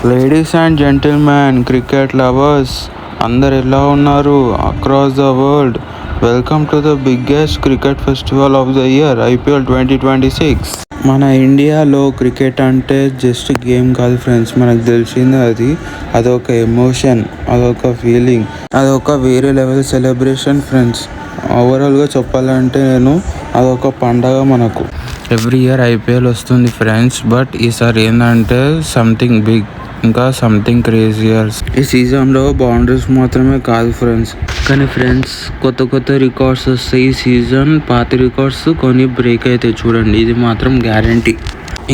Ladies and gentlemen, cricket lovers అందరు ఎలా ఉన్నారు across the world? Welcome to the biggest cricket festival of the year IPL 2026. మన ఇండియాలో cricket అంటే just game కాదు ఫ్రెండ్స్, మనకు తెలిసిందే అదొక ఎమోషన్, అదొక ఫీలింగ్, అదొక వేరే లెవెల్ సెలబ్రేషన్ ఫ్రెండ్స్. ఓవరాల్గా చెప్పాలంటే అదొక పండగ మనకు. ఎవ్రీ ఇయర్ ఐపీఎల్ వస్తుంది ఫ్రెండ్స్, బట్ ఈసారి ఏంటంటే సంథింగ్ బిగ్, ఇంకా సంథింగ్ క్రేజియర్. ఈ సీజన్లో బౌండరీస్ మాత్రమే కాదు ఫ్రెండ్స్, కానీ ఫ్రెండ్స్ కొత్త రికార్డ్స్ వస్తాయి. ఈ సీజన్ పాత రికార్డ్స్ కొన్ని బ్రేక్ అయితే చూడండి, ఇది మాత్రం గ్యారంటీ.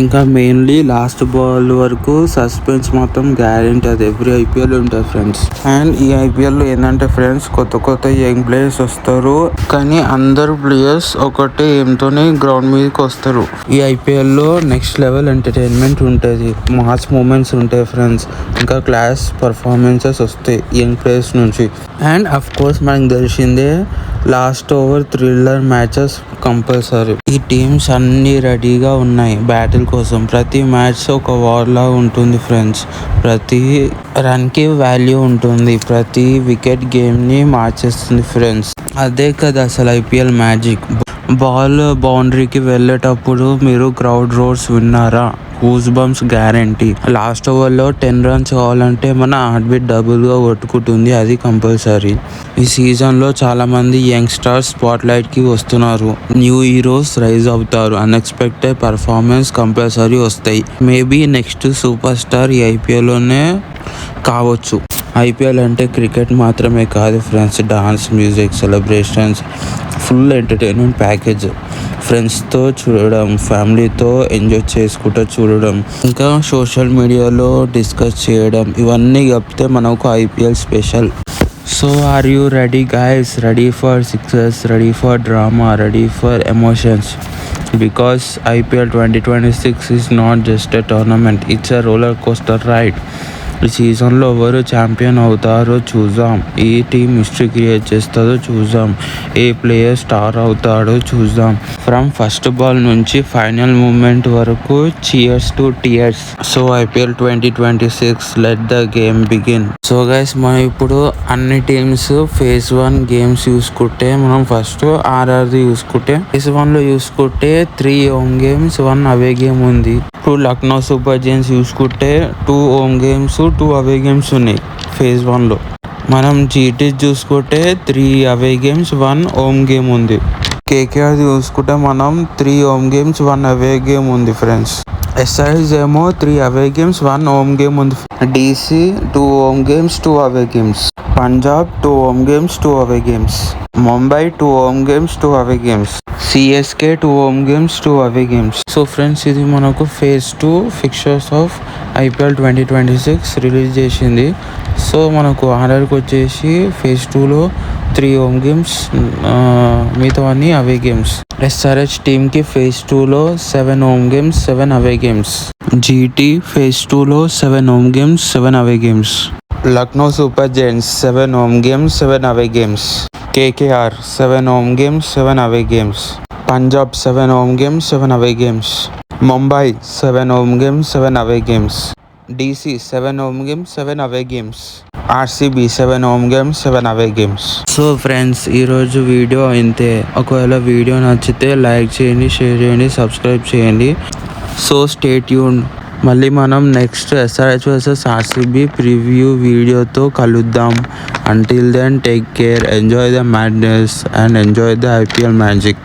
ఇంకా మెయిన్లీ లాస్ట్ బాల్ వరకు సస్పెన్స్ మాత్రం గ్యారెంటీ, అది ఎవ్రీ ఐపీఎల్ ఉంటుంది ఫ్రెండ్స్. అండ్ ఈ ఐపీఎల్లో ఏంటంటే ఫ్రెండ్స్ కొత్త యంగ్ ప్లేయర్స్ వస్తారు, కానీ అందరు ప్లేయర్స్ ఒకటే ఏంతోనే గ్రౌండ్ మీదకి వస్తారు. ఈ ఐపీఎల్లో నెక్స్ట్ లెవెల్ ఎంటర్టైన్మెంట్ ఉంటుంది, మాస్ మూమెంట్స్ ఉంటాయి ఫ్రెండ్స్, ఇంకా క్లాస్ పర్ఫార్మెన్సెస్ వస్తాయి యంగ్ ప్లేయర్స్ నుంచి. అండ్ అఫ్ కోర్స్ మనకు తెలిసిందే last over thriller matches compulsory. ఈ టీమ్స్ అన్నీ రెడీగా ఉన్నాయి బ్యాటిల్ కోసం. ప్రతి మ్యాచ్ ఒక వార్ లా ఉంటుంది ఫ్రెండ్స్, ప్రతి రన్కి వాల్యూ ఉంటుంది, ప్రతి వికెట్ గేమ్ని మార్చేస్తుంది ఫ్రెండ్స్. అదే కదా అసలు ఐపీఎల్ మ్యాజిక్. బాల్ బౌండరీకి వెళ్ళేటప్పుడు మీరు క్రౌడ్ రోర్స్ విన్నారా? Goose bumps guarantee. లాస్ట్ ఓవర్లో 10 runs కావాలంటే మన హార్ట్ బీట్ డబుల్గా కొట్టుకుంటుంది, అది కంపల్సరీ. ఈ సీజన్లో చాలామంది యంగ్స్టర్స్ స్పాట్ లైట్కి వస్తున్నారు, న్యూ హీరోస్ రైజ్ అవుతారు, అన్ఎక్స్పెక్టెడ్ పర్ఫార్మెన్స్ కంపల్సరీ వస్తాయి. మేబీ నెక్స్ట్ సూపర్ స్టార్ ఈ ఐపీఎల్లోనే కావచ్చు. ఐపీఎల్ అంటే క్రికెట్ మాత్రమే కాదు friends, dance, music, celebrations, full entertainment package. ఫ్రెండ్స్తో చూడడం, ఫ్యామిలీతో ఎంజాయ్ చేసుకుంటూ చూడడం, ఇంకా సోషల్ మీడియాలో డిస్కస్ చేయడం, ఇవన్నీ కలిపితే మనకు IPL special. So are you ready guys? Ready for sixes, ready for drama, ready for emotions? Because IPL 2026 is not just a tournament, it's a roller coaster ride. ఈ సీజన్లో ఎవరు ఛాంపియన్ అవుతారో చూద్దాం, ఏ టీం హిస్టరీ క్రియేట్ చేస్తుందో చూద్దాం, ఏ player star అవుతాడో చూద్దాం. From first ball నుంచి ఫైనల్ మూమెంట్ వరకు cheers to tears. So IPL 2026 let the game begin. So guys మనం ఇప్పుడు అన్ని టీమ్స్ ఫేజ్ 1 గేమ్స్ చూసుకుంటే, మనం ఫస్ట్ ఆర్ఆర్ది చూసుకుంటే, ఫేజ్ 1లో చూసుకుంటే 3 హోమ్ గేమ్స్ 1 అవే గేమ్ ఉంది. ఇప్పుడు లక్నో సూపర్ జైంట్స్ చూసుకుంటే 2 హోమ్ గేమ్స్ 2 అవే గేమ్స్ ఉన్నాయి ఫేజ్ 1లో. మనం జీటీ చూసుకుంటే 3 అవే గేమ్స్ 1 హోమ్ గేమ్ ఉంది. కేకేఆర్ చూసుకుంటే మనం 3 హోమ్ గేమ్స్ 1 అవే గేమ్ ఉంది ఫ్రెండ్స్. ఎస్ఆర్ఎస్ ఏమో 3 అవే గేమ్స్ 1 హోమ్ గేమ్ ఉంది. డీసీ 2 హోమ్ గేమ్స్ 2 అవే గేమ్స్. పంజాబ్ 2 హోమ్ గేమ్స్ 2 అవే గేమ్స్. ముంబై 2 హోమ్ గేమ్స్ 2 అవే గేమ్స్. సిఎస్కే 2 హోమ్ గేమ్స్ 2 అవే గేమ్స్. సో ఫ్రెండ్స్ ఇది మనకు phase 2 fixtures of IPL 2026 release చేసింది. So మనకు ఆర్ఆర్కి వచ్చేసి ఫేజ్ 2లో 3 home games, మిగతా అన్ని అవే గేమ్స్. ఎస్ఆర్హెచ్ టీమ్కి ఫేజ్ 2లో 7 home games 7 away games. GT phase 2లో 7 home games 7 away games. Lucknow super giants 7 home games 7 away games. KKR 7 home games 7 away games. Punjab 7 home games 7 away games. Mumbai 7 home games 7 away games. DC 7 home games 7 away games. RCB 7 home games 7 away games. So friends ఈరోజు video ఇంతే. ఒకవేళ video నచ్చితే like చేయండి, share చేయండి, subscribe చేయండి. So stay tune. మళ్ళీ మనం next SRH versus RCB preview వీడియోతో కలుద్దాం. Until then take care, enjoy the madness and enjoy the IPL magic.